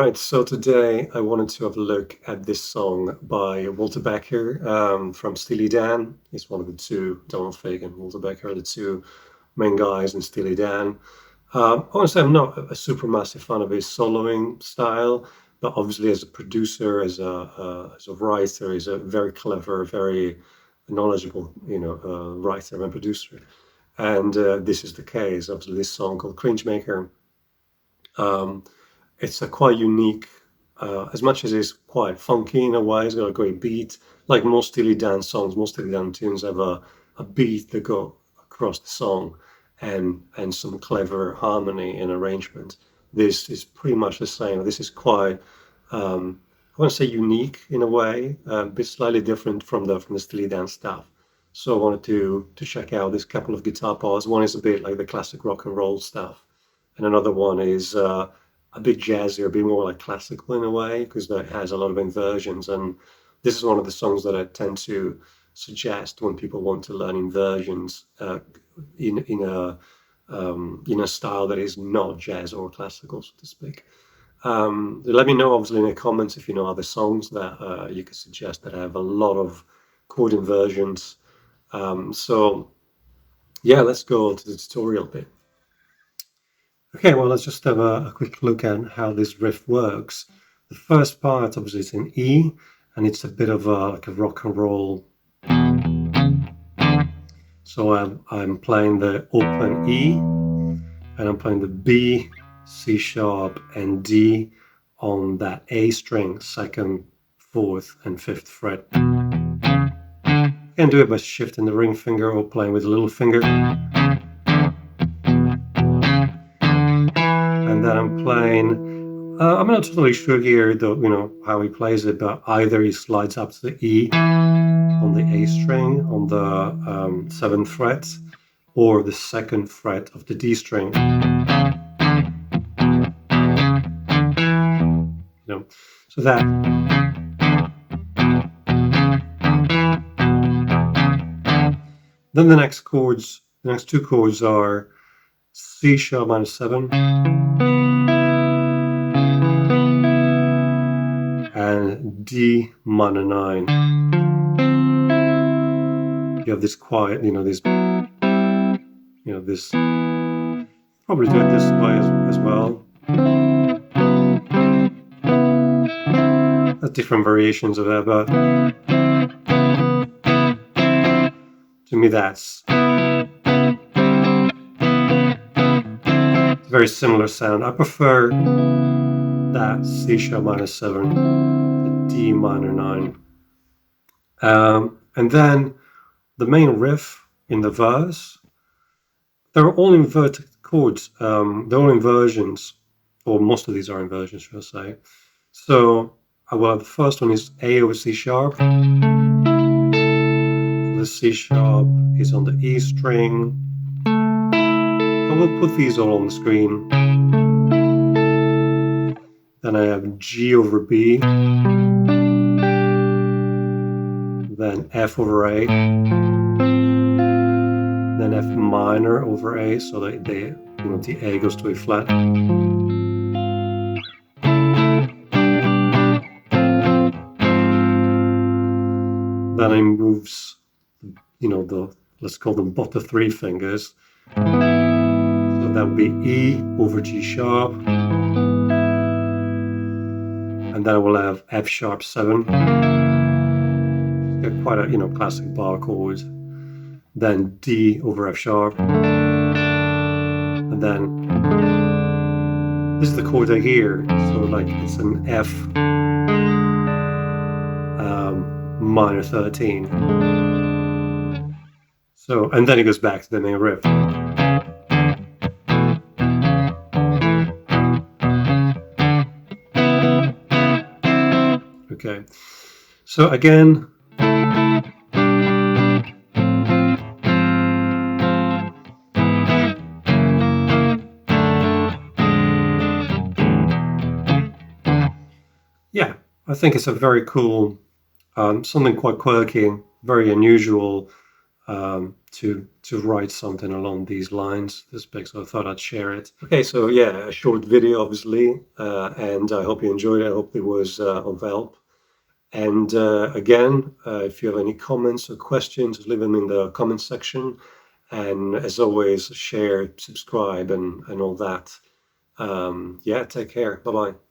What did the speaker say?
Right, so today I wanted to have a look at this song by Walter Becker from Steely Dan. He's one of the two, Donald Fagen and Walter Becker are the two main guys in Steely Dan. Honestly, I'm not a super massive fan of his soloing style, but obviously as a producer, as a writer, he's a very clever, very knowledgeable, writer and producer. And this is the case. Obviously, this song called Cringe Maker. Um, it's a quite unique, as much as it's quite funky in a way. It's got a great beat. Like most Steely Dan songs, most Steely Dan tunes have a beat that go across the song and some clever harmony and arrangement. This is pretty much the same. This is quite, I want to say unique in a way, but slightly different from the Steely Dan stuff. So I wanted to check out this couple of guitar parts. One is a bit like the classic rock and roll stuff, and another one is a bit jazzier, a bit more like classical in a way, because it has a lot of inversions. And this is one of the songs that I tend to suggest when people want to learn inversions in a style that is not jazz or classical, so to speak. Let me know, obviously, in the comments if you know other songs that you could suggest that have a lot of chord inversions. So yeah, let's go to the tutorial bit. Okay, well, let's just have a quick look at how this riff works. The first part, obviously, is in E, and it's a bit of like a rock and roll. So I'm playing the open E, and I'm playing the B, C sharp, and D on that A string, second, fourth, and fifth fret. You can do it by shifting the ring finger or playing with the little finger. And then I'm playing, I'm not totally sure here, though, how he plays it, but either he slides up to the E on the A string on the seventh fret, or the second fret of the D string. So that. Then the next two chords are C sharp minor 7 and D minor 9. You have this quiet, this, probably do it this way as well. There's different variations of that, but to me that's a very similar sound. I prefer that C sharp minor 7, the D minor 9. And then the main riff in the verse, they're all inverted chords. They're all inversions, or most of these are inversions, should I say. So, well, the first one is A over C sharp. So the C sharp is on the E string. I will put these all on the screen. Then I have G over B. Then F over A. Then F minor over A, so that the A goes to A flat. Then it moves, let's call them bottom three fingers. So that would be E over G sharp. And then I will have F sharp 7. Get quite a, classic bar chord. Then D over F sharp. And then this is the chord I hear. So like it's an F minor 13. So, and then it goes back to the main riff. Okay, so again, yeah, I think it's a very cool, something quite quirky, very unusual, to write something along these lines this big, so I thought I'd share it. Okay, so yeah, a short video, obviously, and I hope you enjoyed it. I hope it was of help. And again, if you have any comments or questions, leave them in the comment section. And as always, share, subscribe, and all that. Yeah, take care. Bye bye.